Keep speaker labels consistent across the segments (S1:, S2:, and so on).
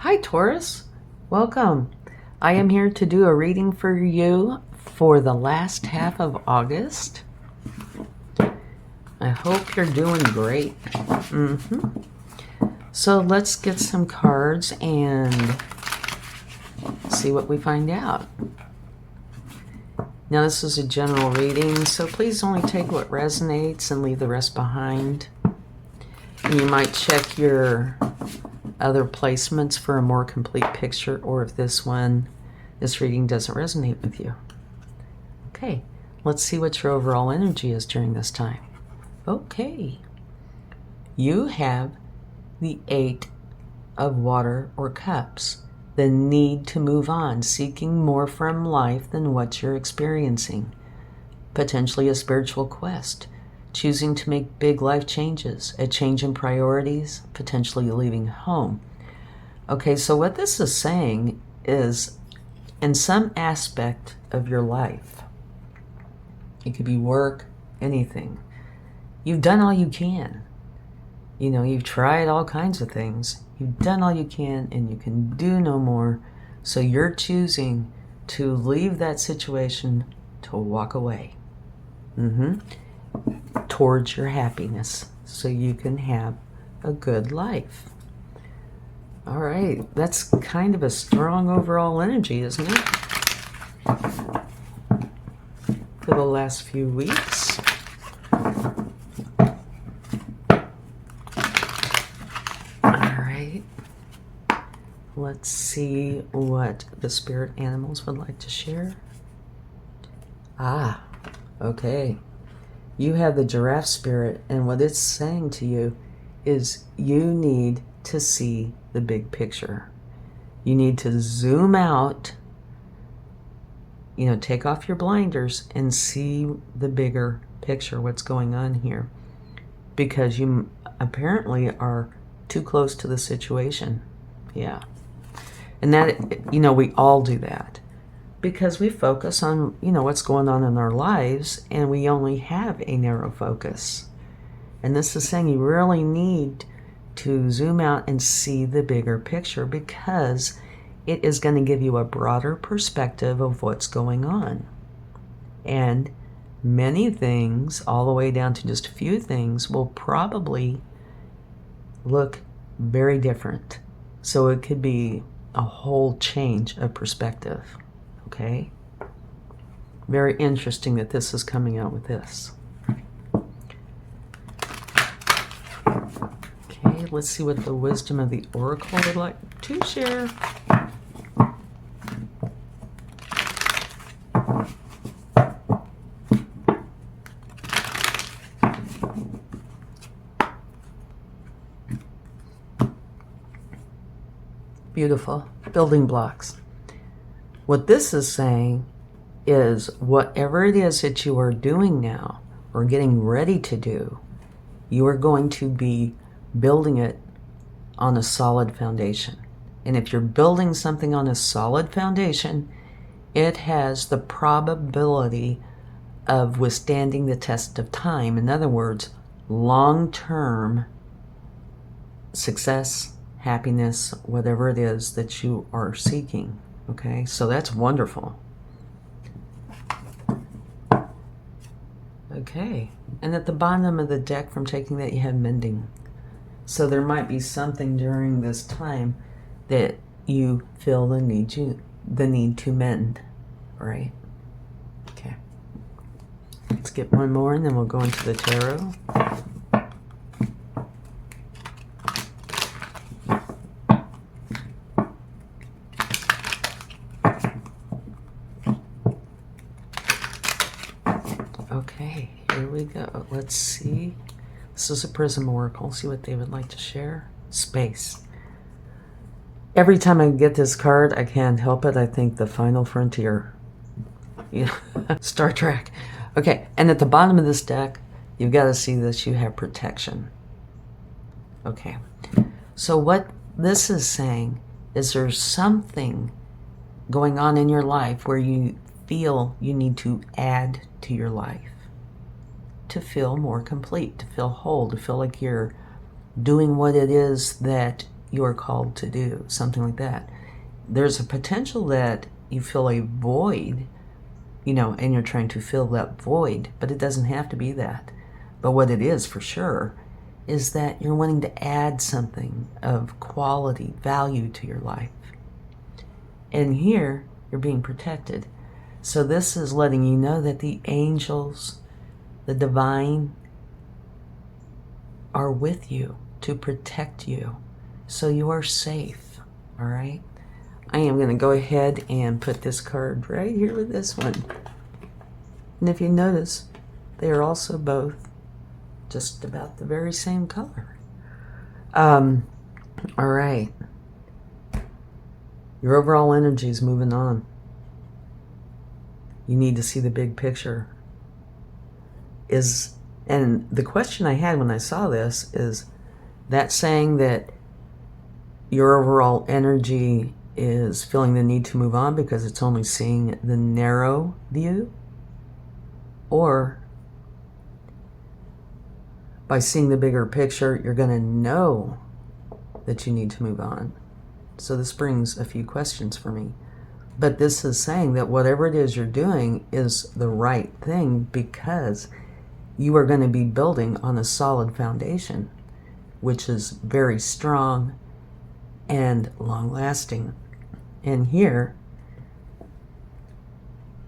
S1: Hi, Taurus. Welcome. I am here to do a reading for you for the last half of August. I hope you're doing great. So let's get some cards and see what we find out. Now, this is a general reading, so please only take what resonates and leave the rest behind. And you might check your other placements for a more complete picture, or if this reading doesn't resonate with you. Okay, let's see what your overall energy is during this time. Okay, you have the 8 of water or cups, the need to move on, seeking more from life than what you're experiencing, potentially a spiritual quest, choosing to make big life changes, a change in priorities, potentially leaving home. Okay, so what this is saying is, in some aspect of your life, it could be work, anything, you've done all you can. You know, you've tried all kinds of things. You've done all you can, and you can do no more. So you're choosing to leave that situation, to walk away. Towards your happiness, so you can have a good life. All right, that's kind of a strong overall energy, isn't it? For the last few weeks. All right, let's see what the spirit animals would like to share. Okay. You have the giraffe spirit, and what it's saying to you is you need to see the big picture. You need to zoom out, take off your blinders and see the bigger picture, what's going on here. Because you apparently are too close to the situation. Yeah. And that, we all do that. Because we focus on, what's going on in our lives, and we only have a narrow focus. And this is saying you really need to zoom out and see the bigger picture, because it is going to give you a broader perspective of what's going on. And many things, all the way down to just a few things, will probably look very different. So it could be a whole change of perspective. Okay, very interesting that this is coming out with this. Okay, let's see what the wisdom of the oracle would like to share. Beautiful. Building blocks. What this is saying is whatever it is that you are doing now or getting ready to do, you are going to be building it on a solid foundation. And if you're building something on a solid foundation, it has the probability of withstanding the test of time. In other words, long-term success, happiness, whatever it is that you are seeking. Okay, so that's wonderful. Okay, and at the bottom of the deck from taking that, you have mending. So there might be something during this time that you feel the need to mend, right? Okay. Let's get one more, and then we'll go into the tarot. Okay, here we go. Let's see. This is a prism oracle. See what they would like to share. Space. Every time I get this card, I can't help it. I think the final frontier. Star Trek. Okay, and at the bottom of this deck, you've got to see this. You have protection. Okay, so what this is saying is there's something going on in your life where you feel you need to add to your life to feel more complete, to feel whole, to feel like you're doing what it is that you are called to do, something like that. There's a potential that you feel a void, you know, and you're trying to fill that void, but it doesn't have to be that. But what it is for sure is that you're wanting to add something of quality, value to your life. And here, you're being protected. So this is letting you know that the angels, the divine, are with you to protect you. So you are safe, all right? I am going to go ahead and put this card right here with this one. And if you notice, they are also both just about the very same color. All right. Your overall energy is moving on. You need to see the big picture. And the question I had when I saw this is that saying that your overall energy is feeling the need to move on because it's only seeing the narrow view? Or by seeing the bigger picture, you're going to know that you need to move on? So this brings a few questions for me. But this is saying that whatever it is you're doing is the right thing because you are going to be building on a solid foundation, which is very strong and long-lasting. And here,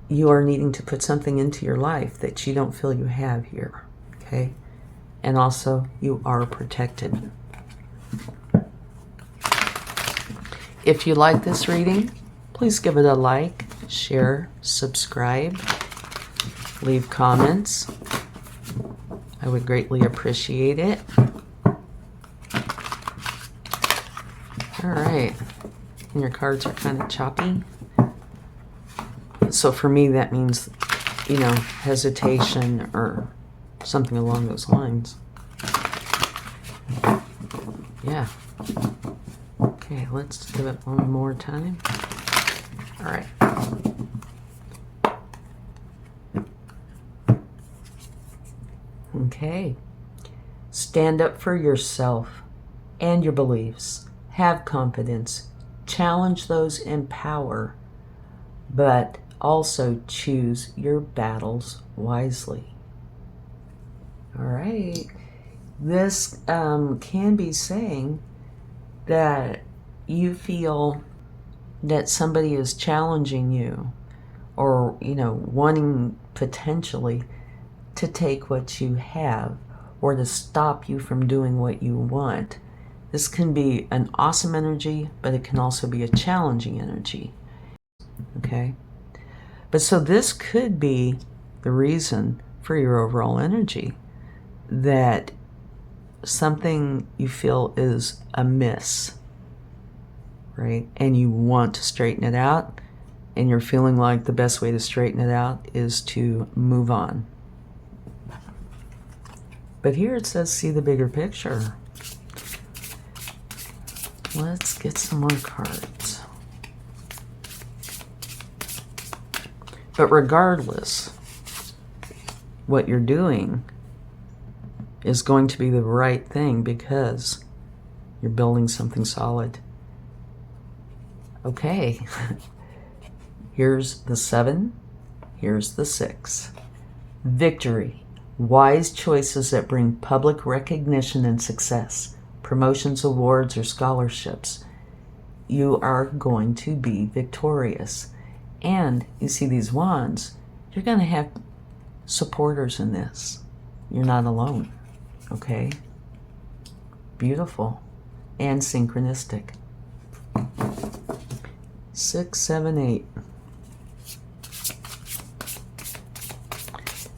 S1: you are needing to put something into your life that you don't feel you have here, okay? And also, you are protected. If you like this reading, please give it a like, share, subscribe, leave comments. I would greatly appreciate it. All right. And your cards are kind of choppy. So for me, that means, you know, hesitation or something along those lines. Yeah. Okay, let's give it one more time. All right. Okay. Stand up for yourself and your beliefs. Have confidence. Challenge those in power, but also choose your battles wisely. All right. This can be saying that you feel that somebody is challenging you or, you know, wanting potentially to take what you have or to stop you from doing what you want. This can be an awesome energy, but it can also be a challenging energy. Okay? But so this could be the reason for your overall energy, that something you feel is amiss, right? And you want to straighten it out, and you're feeling like the best way to straighten it out is to move on. But here it says, see the bigger picture. Let's get some more cards. But regardless, what you're doing is going to be the right thing because you're building something solid. Okay. Here's the 7. Here's the 6. Victory. Wise choices that bring public recognition and success. Promotions, awards, or scholarships. You are going to be victorious. And you see these wands, you're going to have supporters in this. You're not alone. Okay? Beautiful. And synchronistic. 6, 7, 8.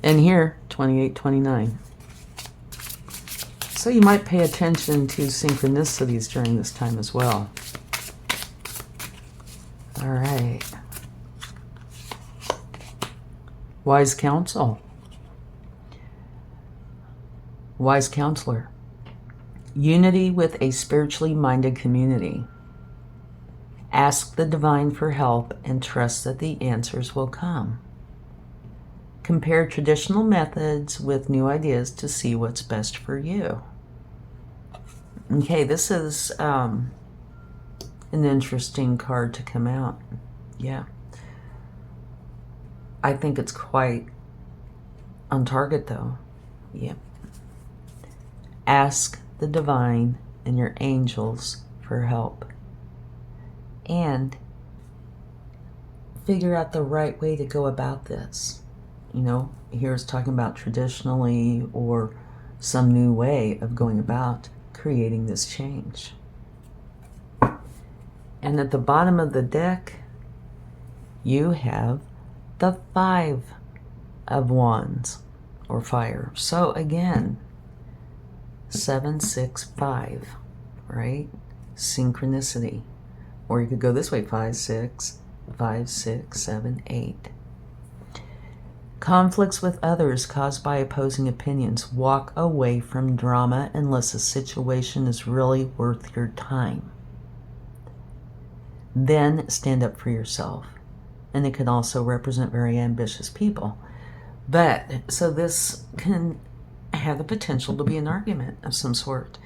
S1: And here, 28, 29. So you might pay attention to synchronicities during this time as well. All right. Wise counsel. Wise counselor. Unity with a spiritually minded community. Ask the divine for help and trust that the answers will come. Compare traditional methods with new ideas to see what's best for you. Okay, this is an interesting card to come out. Yeah. I think it's quite on target, though. Yep. Ask the divine and your angels for help. And figure out the right way to go about this. You know, here's talking about traditionally or some new way of going about creating this change. And at the bottom of the deck, you have the 5 of Wands or fire. So again, 7, 6, 5, right? Synchronicity. Or you could go this way, 5, 6, 5, 6, 7, 8. Conflicts with others caused by opposing opinions. Walk away from drama unless the situation is really worth your time. Then stand up for yourself. And it can also represent very ambitious people. But, so this can have the potential to be an argument of some sort.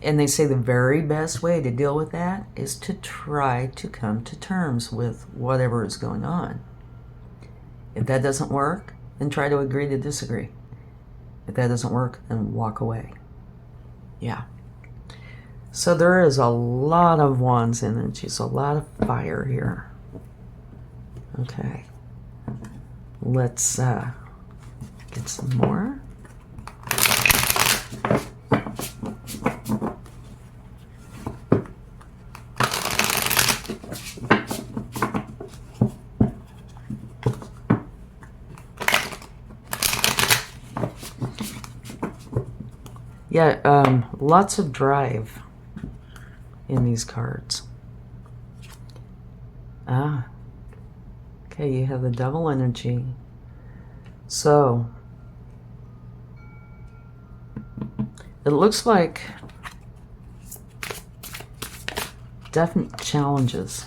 S1: And they say the very best way to deal with that is to try to come to terms with whatever is going on. If that doesn't work, then try to agree to disagree. If that doesn't work, then walk away. Yeah. So there is a lot of Wands energies, a lot of fire here. Okay. Let's get some more. Yeah, lots of drive in these cards. Okay, you have the Devil energy. So, it looks like definite challenges.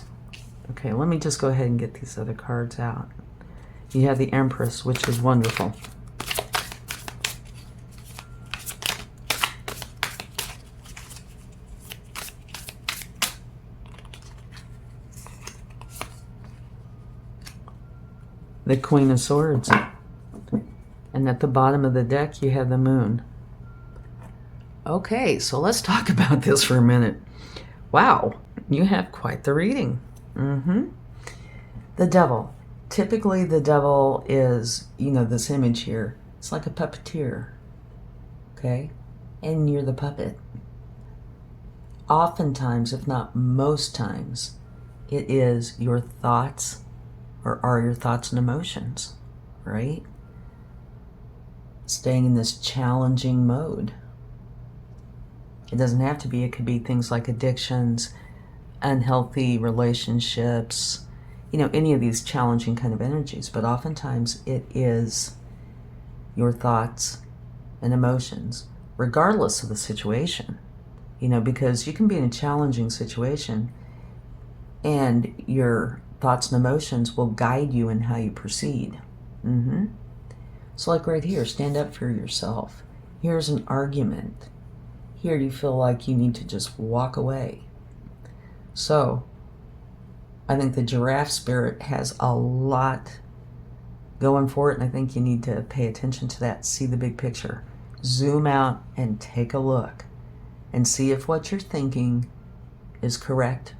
S1: Okay, let me just go ahead and get these other cards out. You have the Empress, which is wonderful. The Queen of Swords. And at the bottom of the deck, you have the Moon. Okay, so let's talk about this for a minute. Wow, you have quite the reading. The Devil. Typically, the Devil is, you know, this image here. It's like a puppeteer. Okay? And you're the puppet. Oftentimes, if not most times, it is your thoughts or are your thoughts and emotions, right? Staying in this challenging mode. It doesn't have to be. It could be things like addictions, unhealthy relationships, you know, any of these challenging kind of energies. But oftentimes it is your thoughts and emotions, regardless of the situation. You know, because you can be in a challenging situation and your thoughts and emotions will guide you in how you proceed. So like right here, stand up for yourself. Here's an argument. Here you feel like you need to just walk away. So I think the giraffe spirit has a lot going for it, and I think you need to pay attention to that, see the big picture. Zoom out and take a look and see if what you're thinking is correct,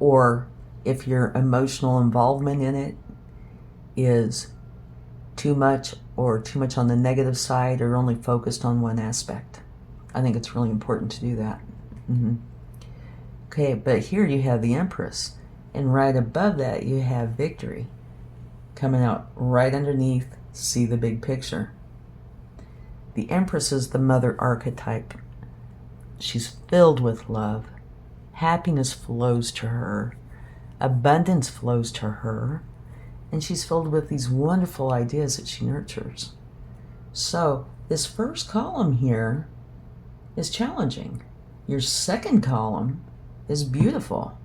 S1: or if your emotional involvement in it is too much, or too much on the negative side, or only focused on one aspect. I think it's really important to do that. Okay, but here you have the Empress, and right above that you have Victory. Coming out right underneath, see the big picture. The Empress is the mother archetype. She's filled with love. Happiness flows to her. Abundance flows to her. And she's filled with these wonderful ideas that she nurtures. So this first column here is challenging. Your second column is beautiful.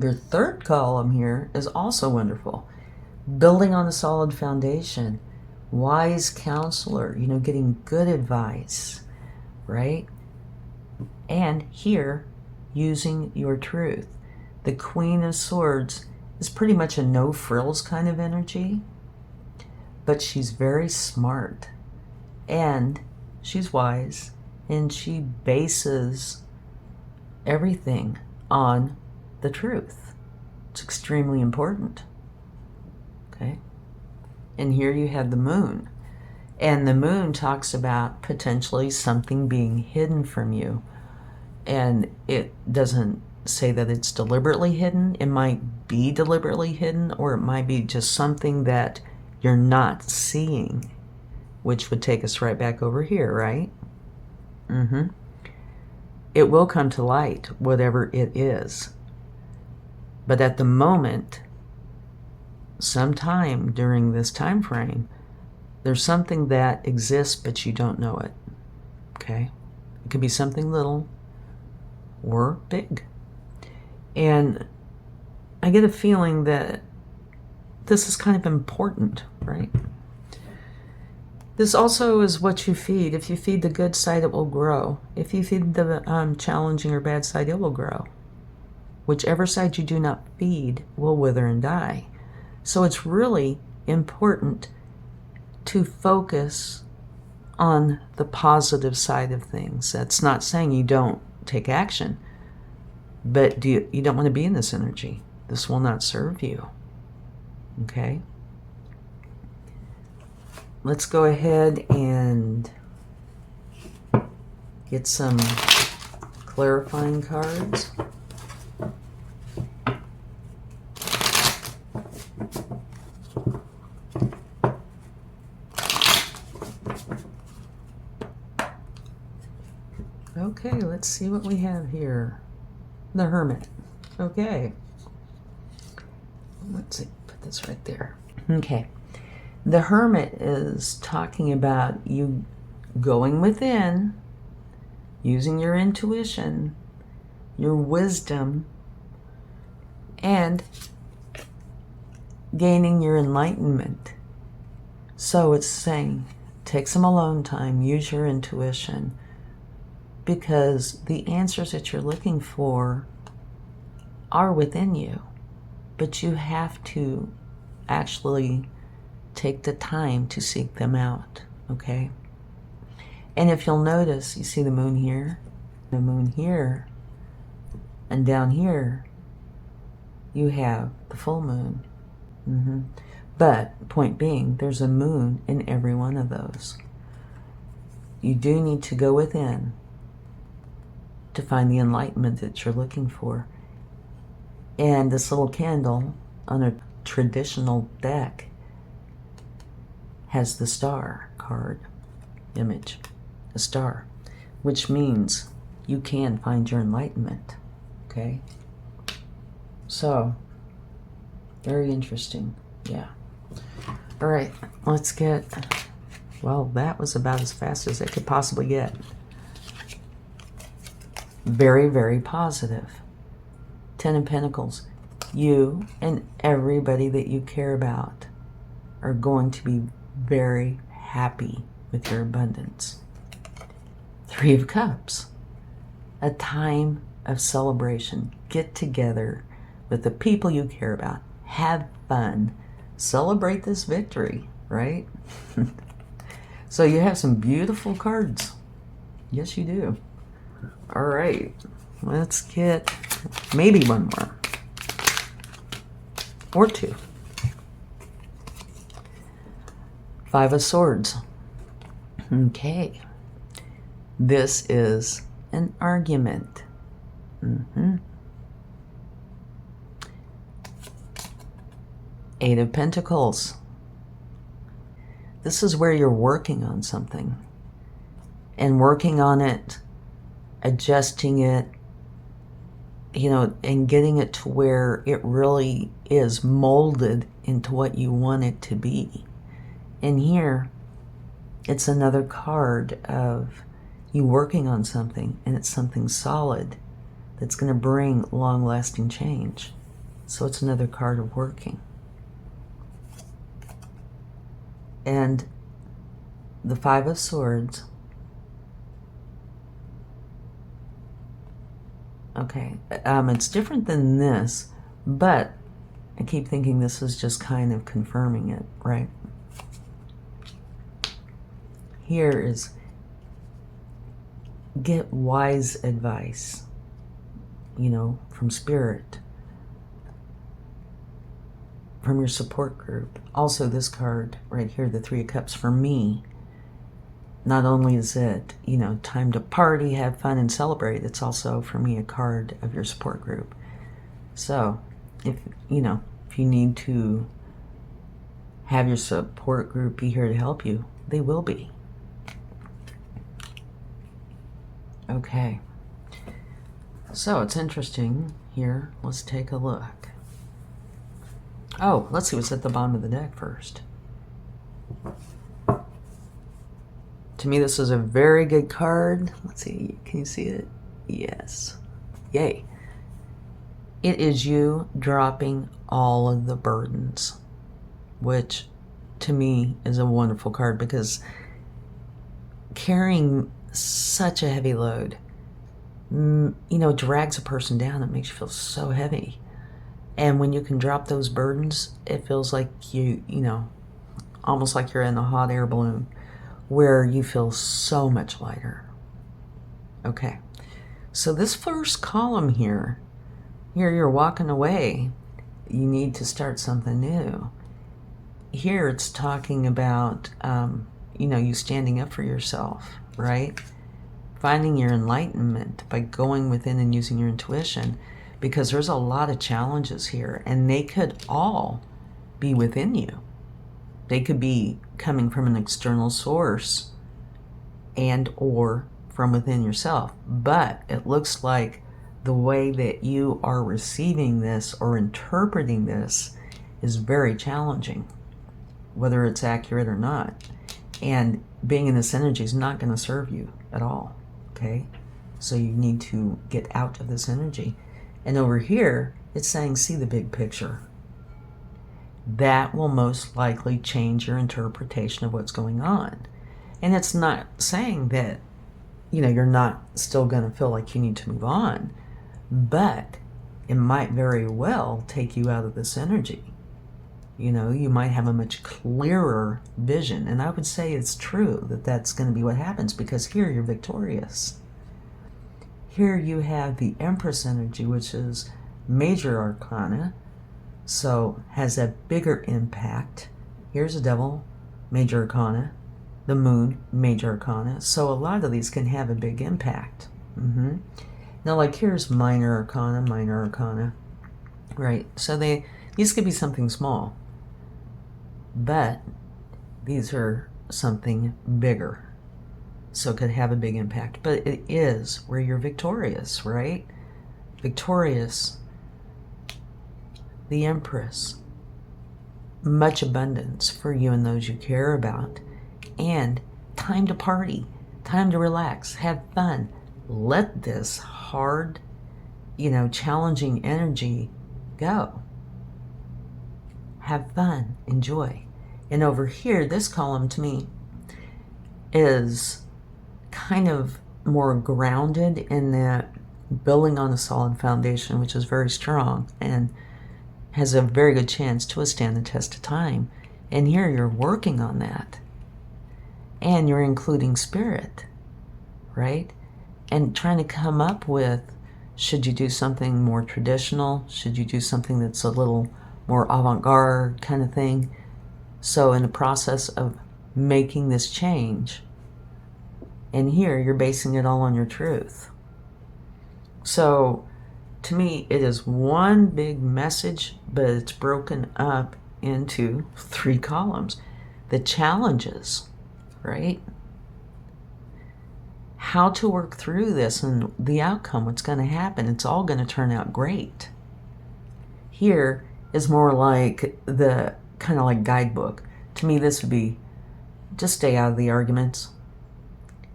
S1: Your third column here is also wonderful. Building on a solid foundation. Wise counselor, you know, getting good advice, right? And here, using your truth. The Queen of Swords is pretty much a no frills kind of energy, but she's very smart and she's wise, and she bases everything on the truth. It's extremely important. Okay? And here you have the moon. And the moon talks about potentially something being hidden from you. And it doesn't say that it's deliberately hidden. It might be deliberately hidden, or it might be just something that you're not seeing, which would take us right back over here, right? It will come to light, whatever it is. But at the moment, sometime during this time frame, there's something that exists, but you don't know it. Okay? It could be something little or big. And I get a feeling that this is kind of important, right? This also is what you feed. If you feed the good side, it will grow. If you feed the challenging or bad side, it will grow. Whichever side you do not feed will wither and die. So it's really important to focus on the positive side of things. That's not saying you don't take action, but you don't want to be in this energy. This will not serve you. Okay? Let's go ahead and get some clarifying cards. Okay, let's see what we have here. The Hermit. Okay. Let's see, put this right there. Okay. The Hermit is talking about you going within, using your intuition, your wisdom, and gaining your enlightenment. So it's saying, take some alone time, use your intuition, because the answers that you're looking for are within you, but you have to actually take the time to seek them out, okay? And if you'll notice, you see the moon here, and down here, you have the full moon. But, point being, there's a moon in every one of those. You do need to go within to find the enlightenment that you're looking for. And this little candle on a traditional deck has the star card image, a star, which means you can find your enlightenment. Okay? So, very interesting. Yeah. All right, let's get, well, that was about as fast as it could possibly get. Very, very positive. 10 of Pentacles. You and everybody that you care about are going to be very happy with your abundance. 3 of Cups. A time of celebration. Get together with the people you care about. Have fun. Celebrate this victory, right? So you have some beautiful cards. Yes, you do. All right. Let's get maybe one more. Or 2. 5 of Swords. Okay. This is an argument. 8 of Pentacles. This is where you're working on something. And working on it, adjusting it, you know, and getting it to where it really is molded into what you want it to be. And here, it's another card of you working on something, and it's something solid that's going to bring long-lasting change. So it's another card of working. And the 5 of Swords Okay, it's different than this, but I keep thinking this is just kind of confirming it, right? Here is get wise advice, you know, from spirit, from your support group. Also, this card right here, the Three of Cups, for me, not only is it, you know, time to party, have fun, and celebrate, it's also, for me, a card of your support group. So, if, you know, if you need to have your support group be here to help you, they will be. Okay. So, it's interesting here. Let's take a look. Oh, let's see what's at the bottom of the deck first. To me, this is a very good card. Let's see, can you see it? Yes. Yay. It is you dropping all of the burdens, which to me is a wonderful card because carrying such a heavy load, you know, drags a person down. It makes you feel so heavy. And when you can drop those burdens, it feels like you know, almost like you're in a hot air balloon where you feel so much lighter. Okay, so this first column here you're walking away. You need to start something new. Here it's talking about, you know, you standing up for yourself, right? Finding your enlightenment by going within and using your intuition, because there's a lot of challenges here, and they could all be within you. They could be coming from an external source and or from within yourself. But it looks like the way that you are receiving this or interpreting this is very challenging, whether it's accurate or not. And being in this energy is not going to serve you at all, okay? So you need to get out of this energy. And over here, it's saying, see the big picture. That will most likely change your interpretation of what's going on. And it's not saying that, you know, you're not still going to feel like you need to move on, but it might very well take you out of this energy. You know, you might have a much clearer vision. And I would say it's true that that's going to be what happens, because here you're victorious. Here you have the Empress energy, which is major arcana, so has a bigger impact. Here's a Devil, major arcana. The Moon, major arcana. So a lot of these can have a big impact. Now, like here's minor arcana, right? So these could be something small, but these are something bigger. So it could have a big impact. But it is where you're victorious, right? Victorious. The Empress. Much abundance for you and those you care about. And time to party. Time to relax. Have fun. Let this hard, you know, challenging energy go. Have fun. Enjoy. And over here, this column to me is kind of more grounded in that building on a solid foundation, which is very strong and has a very good chance to withstand the test of time. And here you're working on that. And you're including spirit, right? And trying to come up with, should you do something more traditional? Should you do something that's a little more avant-garde kind of thing? So in the process of making this change, and here you're basing it all on your truth. So to me, it is one big message, but it's broken up into 3 columns. The challenges, right? How to work through this and the outcome, what's going to happen. It's all going to turn out great. Here is more like the kind of like guidebook. To me, this would be just stay out of the arguments.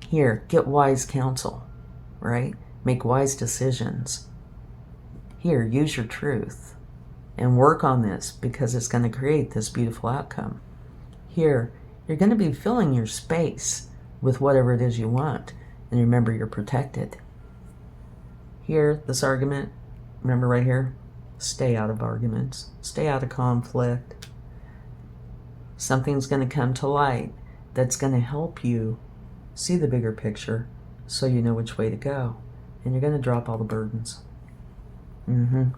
S1: Here, get wise counsel, right? Make wise decisions. Here, use your truth and work on this, because it's going to create this beautiful outcome. Here, you're going to be filling your space with whatever it is you want. And remember, you're protected. Here, this argument, remember right here, stay out of arguments, stay out of conflict. Something's going to come to light that's going to help you see the bigger picture so you know which way to go. And you're going to drop all the burdens. And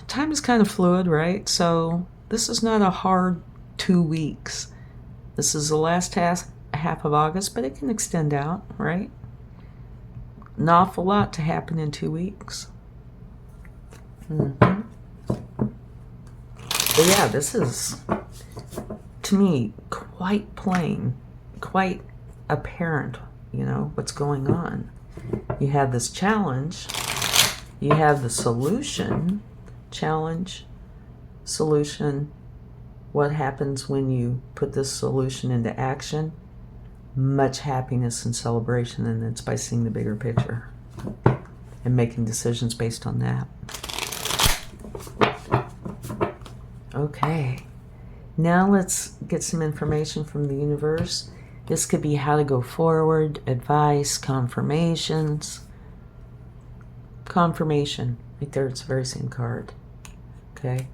S1: time is kind of fluid, right? So this is not a hard 2 weeks. This is the last half of August, but it can extend out, right? An awful lot to happen in 2 weeks. But yeah, this is, to me, quite plain, quite apparent, you know, what's going on. You have this challenge, you have the solution, challenge, solution. What happens when you put this solution into action? Much happiness and celebration, and it's by seeing the bigger picture and making decisions based on that. Okay, now let's get some information from the universe. This could be how to go forward, advice, confirmations. Confirmation, right there, it's the very same card. Okay,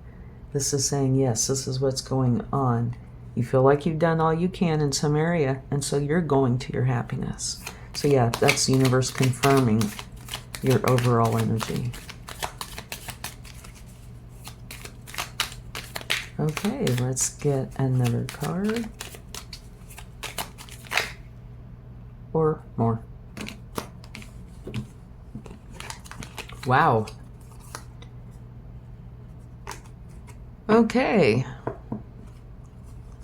S1: this is saying, yes, this is what's going on. You feel like you've done all you can in some area, and so you're going to your happiness. So yeah, that's the universe confirming your overall energy. Okay, let's get another card. Or more. Wow. Okay.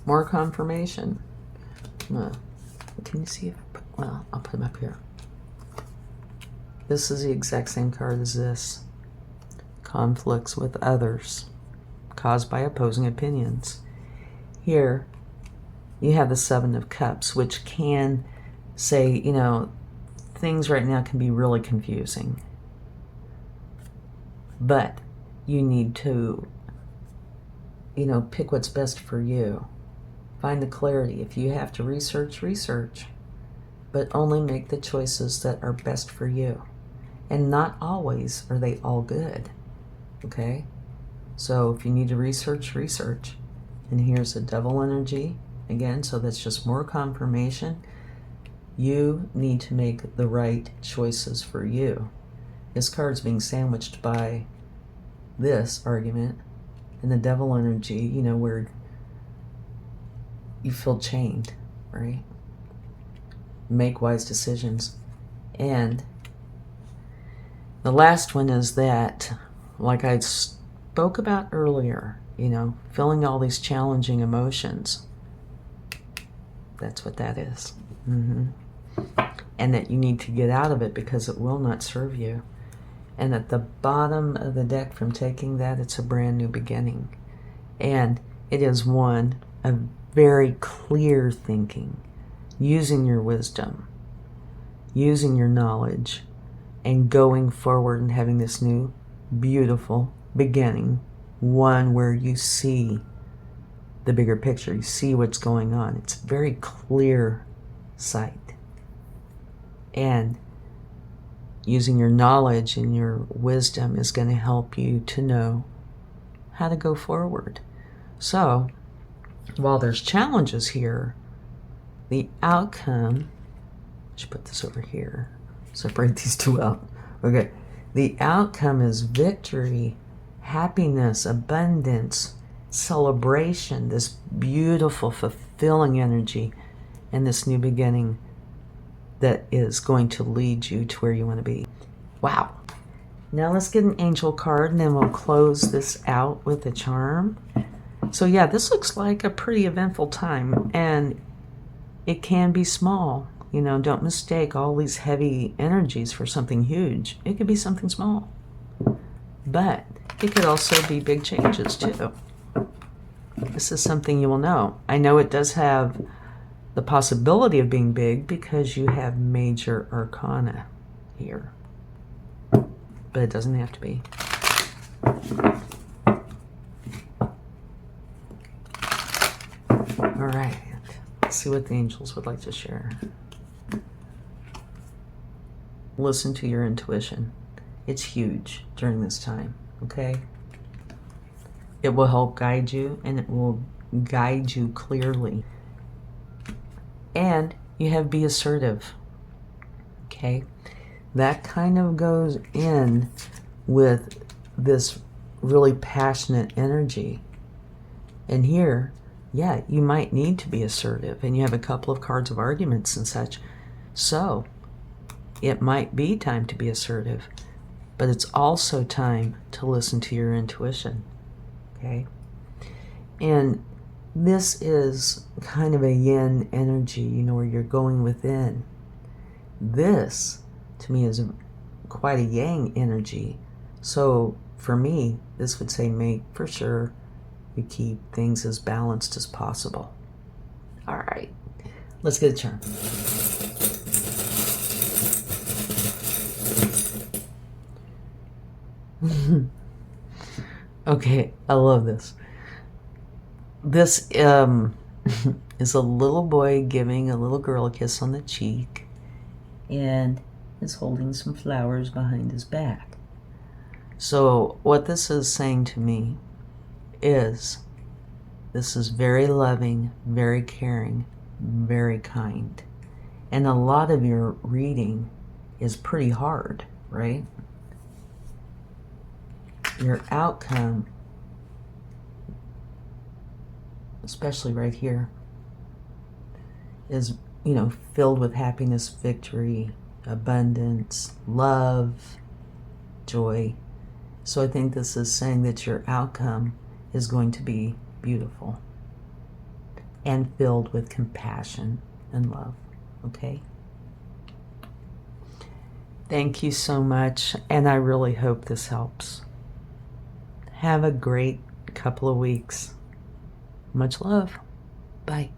S1: More confirmation. Can you see if I put, well, I'll put them up here. This is the exact same card as this. Conflicts with others caused by opposing opinions. Here, you have the Seven of Cups, which can say, you know, things right now can be really confusing. But you need to, you know, pick what's best for you. Find the clarity. If you have to research, research. But only make the choices that are best for you. And not always are they all good. Okay? So if you need to research, research. And here's the Devil energy. Again, so that's just more confirmation. You need to make the right choices for you. This card's being sandwiched by this argument. And the Devil energy, you know, where you feel chained, right? Make wise decisions. And the last one is that, like I spoke about earlier, you know, feeling all these challenging emotions. That's what that is. And that you need to get out of it because it will not serve you. And at the bottom of the deck from taking that, it's a brand new beginning. And it is one of very clear thinking, using your wisdom, using your knowledge, and going forward and having this new, beautiful beginning. One where you see the bigger picture, you see what's going on. It's very clear sight. And using your knowledge and your wisdom is going to help you to know how to go forward. So, while there's challenges here, the outcome, I should put this over here, separate these two out. Okay, the outcome is victory, happiness, abundance, celebration, this beautiful, fulfilling energy, and this new beginning that is going to lead you to where you want to be. Wow. Now let's get an angel card, and then we'll close this out with a charm. So yeah, this looks like a pretty eventful time, and it can be small. You know, don't mistake all these heavy energies for something huge. It could be something small. But it could also be big changes too. This is something you will know. I know it does have the possibility of being big because you have major arcana here. But it doesn't have to be. All right. Let's see what the angels would like to share. listen to your intuition. It's huge during this time, okay? It will help guide you, and it will guide you clearly. And you have be assertive, okay? That kind of goes in with this really passionate energy. And here, yeah, you might need to be assertive, and you have a couple of cards of arguments and such. So it might be time to be assertive, but it's also time to listen to your intuition, okay? And this is kind of a yin energy, you know, where you're going within. This, to me, is quite a yang energy. So for me, this would say make for sure you keep things as balanced as possible. All right, let's get a charm. Okay, I love this. This is a little boy giving a little girl a kiss on the cheek and is holding some flowers behind his back. So what this is saying to me is this is very loving, very caring, very kind. And a lot of your reading is pretty hard, right? Your outcome, especially right here, is, you know, filled with happiness, victory, abundance, love, joy. So I think this is saying that your outcome is going to be beautiful and filled with compassion and love, okay? Thank you so much, and I really hope this helps. Have a great couple of weeks. Much love. Bye.